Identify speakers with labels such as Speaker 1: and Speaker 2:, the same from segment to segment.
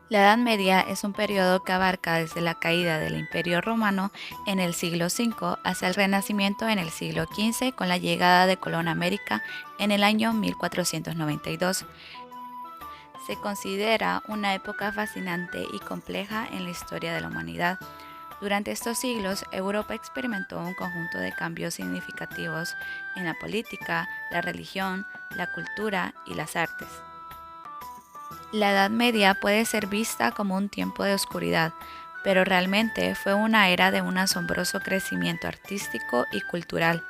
Speaker 1: La Edad Media es un periodo que abarca desde la caída del Imperio Romano en el siglo V hasta el Renacimiento en el siglo XV con la llegada de Colón a América en el año 1492. Se considera una época fascinante y compleja en la historia de la humanidad. Durante estos siglos, Europa experimentó un conjunto de cambios significativos en la política, la religión, la cultura y las artes. La Edad Media puede ser vista como un tiempo de oscuridad, pero realmente fue una era de un asombroso crecimiento artístico y cultural.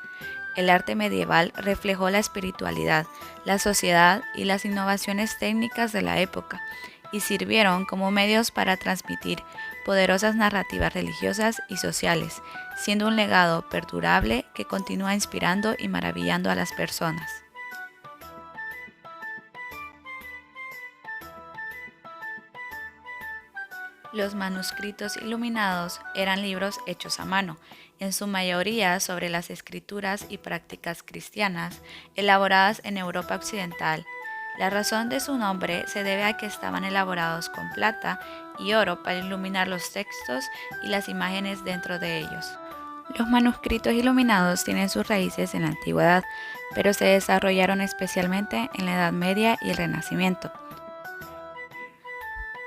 Speaker 1: El arte medieval reflejó la espiritualidad, la sociedad y las innovaciones técnicas de la época, y sirvieron como medios para transmitir poderosas narrativas religiosas y sociales, siendo un legado perdurable que continúa inspirando y maravillando a las personas. Los manuscritos iluminados eran libros hechos a mano, en su mayoría sobre las escrituras y prácticas cristianas, elaboradas en Europa occidental. La razón de su nombre se debe a que estaban elaborados con plata y oro para iluminar los textos y las imágenes dentro de ellos. Los manuscritos iluminados tienen sus raíces en la antigüedad, pero se desarrollaron especialmente en la Edad Media y el Renacimiento.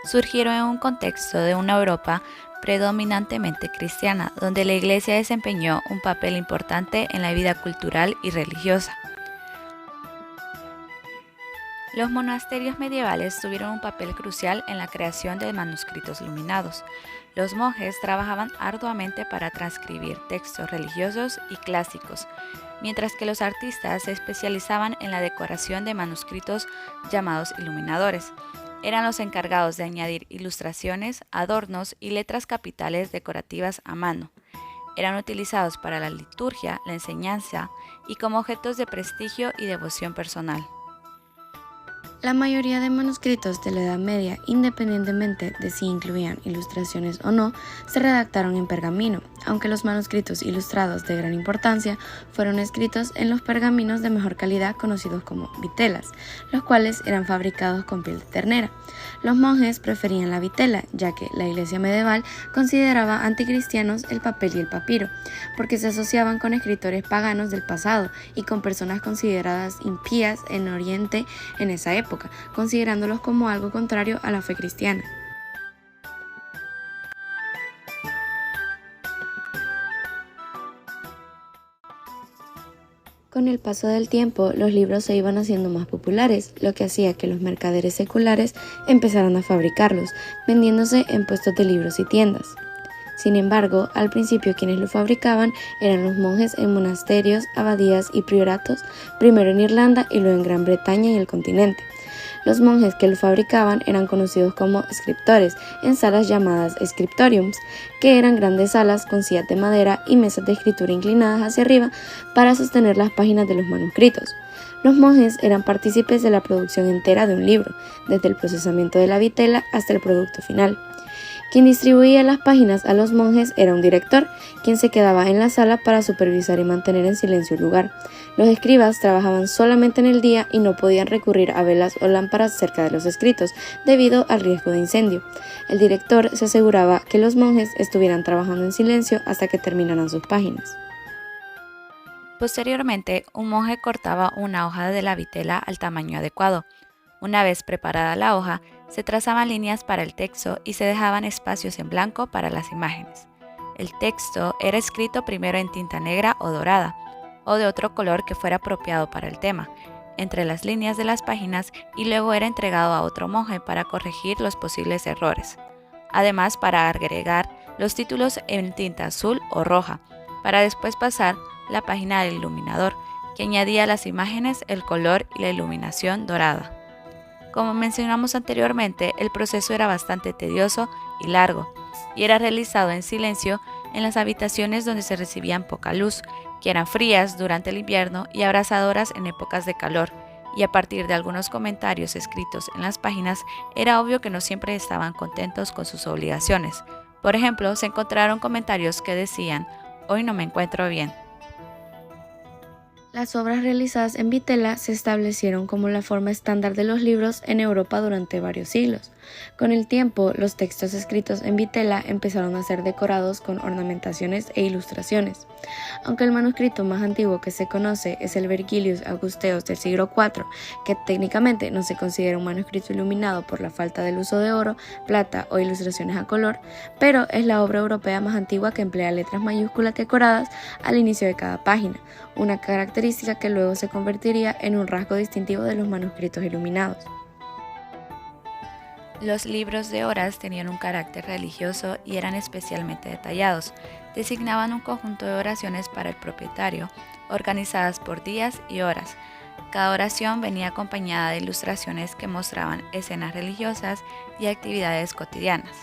Speaker 1: Surgieron en un contexto de una Europa predominantemente cristiana, donde la Iglesia desempeñó un papel importante en la vida cultural y religiosa. Los monasterios medievales tuvieron un papel crucial en la creación de manuscritos iluminados. Los monjes trabajaban arduamente para transcribir textos religiosos y clásicos, mientras que los artistas se especializaban en la decoración de manuscritos llamados iluminadores. Eran los encargados de añadir ilustraciones, adornos y letras capitales decorativas a mano. Eran utilizados para la liturgia, la enseñanza y como objetos de prestigio y devoción personal.
Speaker 2: La mayoría de manuscritos de la Edad Media, independientemente de si incluían ilustraciones o no, se redactaron en pergamino, aunque los manuscritos ilustrados de gran importancia fueron escritos en los pergaminos de mejor calidad conocidos como vitelas, los cuales eran fabricados con piel de ternera. Los monjes preferían la vitela, ya que la Iglesia medieval consideraba anticristianos el papel y el papiro, porque se asociaban con escritores paganos del pasado y con personas consideradas impías en Oriente en esa época, considerándolos como algo contrario a la fe cristiana. Con el paso del tiempo, los libros se iban haciendo más populares, lo que hacía que los mercaderes seculares empezaran a fabricarlos, vendiéndose en puestos de libros y tiendas. Sin embargo, al principio quienes lo fabricaban eran los monjes en monasterios, abadías y prioratos, primero en Irlanda y luego en Gran Bretaña y el continente. Los monjes que lo fabricaban eran conocidos como escriptores en salas llamadas scriptoriums, que eran grandes salas con sillas de madera y mesas de escritura inclinadas hacia arriba para sostener las páginas de los manuscritos. Los monjes eran partícipes de la producción entera de un libro, desde el procesamiento de la vitela hasta el producto final. Quien distribuía las páginas a los monjes era un director, quien se quedaba en la sala para supervisar y mantener en silencio el lugar. Los escribas trabajaban solamente en el día y no podían recurrir a velas o lámparas cerca de los escritos, debido al riesgo de incendio. El director se aseguraba que los monjes estuvieran trabajando en silencio hasta que terminaran sus páginas.
Speaker 1: Posteriormente, un monje cortaba una hoja de la vitela al tamaño adecuado. Una vez preparada la hoja, se trazaban líneas para el texto y se dejaban espacios en blanco para las imágenes. El texto era escrito primero en tinta negra o dorada, o de otro color que fuera apropiado para el tema, entre las líneas de las páginas, y luego era entregado a otro monje para corregir los posibles errores. Además, para agregar los títulos en tinta azul o roja, para después pasar la página del iluminador, que añadía a las imágenes el color y la iluminación dorada. Como mencionamos anteriormente, el proceso era bastante tedioso y largo, y era realizado en silencio en las habitaciones donde se recibían poca luz, que eran frías durante el invierno y abrasadoras en épocas de calor, y a partir de algunos comentarios escritos en las páginas, era obvio que no siempre estaban contentos con sus obligaciones. Por ejemplo, se encontraron comentarios que decían: "Hoy no me encuentro bien".
Speaker 2: Las obras realizadas en vitela se establecieron como la forma estándar de los libros en Europa durante varios siglos. Con el tiempo, los textos escritos en vitela empezaron a ser decorados con ornamentaciones e ilustraciones. Aunque el manuscrito más antiguo que se conoce es el Vergilius Augusteus del siglo IV, que técnicamente no se considera un manuscrito iluminado por la falta del uso de oro, plata o ilustraciones a color, pero es la obra europea más antigua que emplea letras mayúsculas decoradas al inicio de cada página, una característica que luego se convertiría en un rasgo distintivo de los manuscritos iluminados.
Speaker 1: Los libros de horas tenían un carácter religioso y eran especialmente detallados. Designaban un conjunto de oraciones para el propietario, organizadas por días y horas. Cada oración venía acompañada de ilustraciones que mostraban escenas religiosas y actividades cotidianas.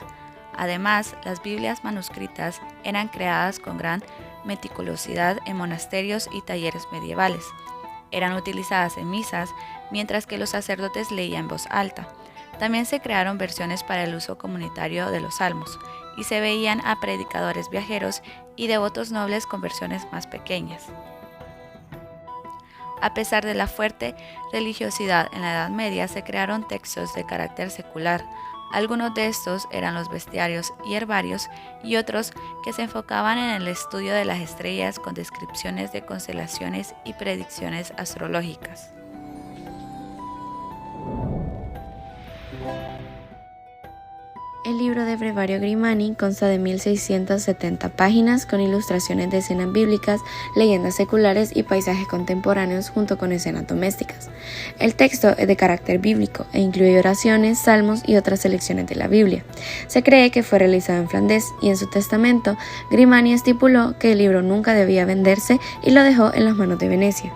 Speaker 1: Además, las Biblias manuscritas eran creadas con gran meticulosidad en monasterios y talleres medievales. Eran utilizadas en misas, mientras que los sacerdotes leían en voz alta. También se crearon versiones para el uso comunitario de los salmos, y se veían a predicadores viajeros y devotos nobles con versiones más pequeñas. A pesar de la fuerte religiosidad en la Edad Media, se crearon textos de carácter secular. Algunos de estos eran los bestiarios y herbarios, y otros que se enfocaban en el estudio de las estrellas con descripciones de constelaciones y predicciones astrológicas.
Speaker 2: El libro de Brevario Grimani consta de 1670 páginas con ilustraciones de escenas bíblicas, leyendas seculares y paisajes contemporáneos junto con escenas domésticas. El texto es de carácter bíblico e incluye oraciones, salmos y otras selecciones de la Biblia. Se cree que fue realizado en Flandes y en su testamento Grimani estipuló que el libro nunca debía venderse y lo dejó en las manos de Venecia.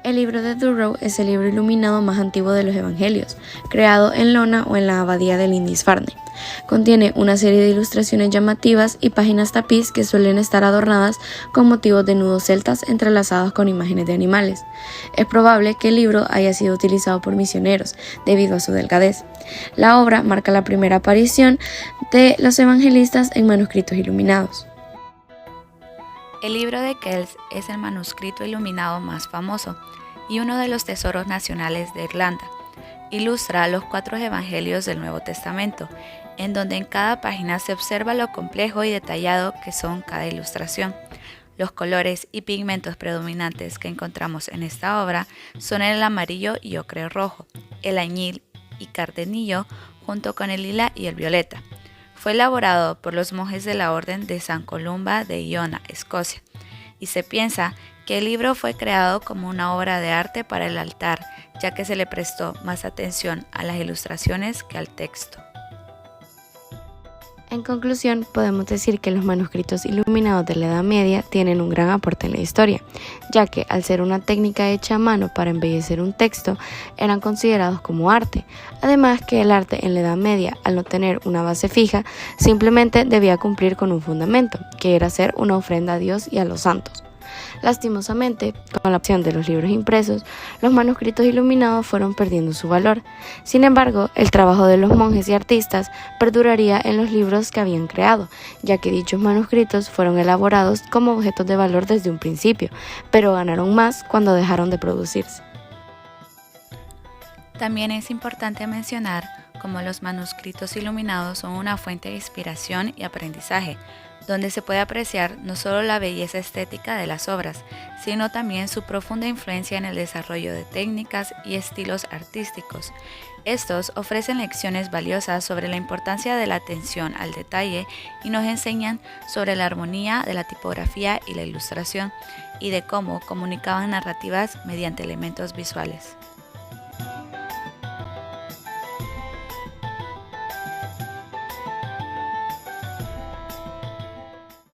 Speaker 2: El libro de Durrow es el libro iluminado más antiguo de los Evangelios, creado en lona o en la abadía de Lindisfarne. Contiene una serie de ilustraciones llamativas y páginas tapiz que suelen estar adornadas con motivos de nudos celtas entrelazados con imágenes de animales. Es probable que el libro haya sido utilizado por misioneros, debido a su delgadez. La obra marca la primera aparición de los evangelistas en manuscritos iluminados.
Speaker 1: El libro de Kells es el manuscrito iluminado más famoso y uno de los tesoros nacionales de Irlanda. Ilustra los 4 evangelios del Nuevo Testamento, en donde en cada página se observa lo complejo y detallado que son cada ilustración. Los colores y pigmentos predominantes que encontramos en esta obra son el amarillo y ocre rojo, el añil y cardenillo, junto con el lila y el violeta. Fue elaborado por los monjes de la Orden de San Columba de Iona, Escocia, y se piensa que el libro fue creado como una obra de arte para el altar, ya que se le prestó más atención a las ilustraciones que al texto.
Speaker 2: En conclusión, podemos decir que los manuscritos iluminados de la Edad Media tienen un gran aporte en la historia, ya que al ser una técnica hecha a mano para embellecer un texto, eran considerados como arte. Además que el arte en la Edad Media, al no tener una base fija, simplemente debía cumplir con un fundamento, que era hacer una ofrenda a Dios y a los santos. Lastimosamente, con la opción de los libros impresos, los manuscritos iluminados fueron perdiendo su valor. Sin embargo, el trabajo de los monjes y artistas perduraría en los libros que habían creado, ya que dichos manuscritos fueron elaborados como objetos de valor desde un principio, pero ganaron más cuando dejaron de producirse.
Speaker 1: También es importante mencionar cómo los manuscritos iluminados son una fuente de inspiración y aprendizaje, donde se puede apreciar no solo la belleza estética de las obras, sino también su profunda influencia en el desarrollo de técnicas y estilos artísticos. Estos ofrecen lecciones valiosas sobre la importancia de la atención al detalle y nos enseñan sobre la armonía de la tipografía y la ilustración, y de cómo comunicaban narrativas mediante elementos visuales.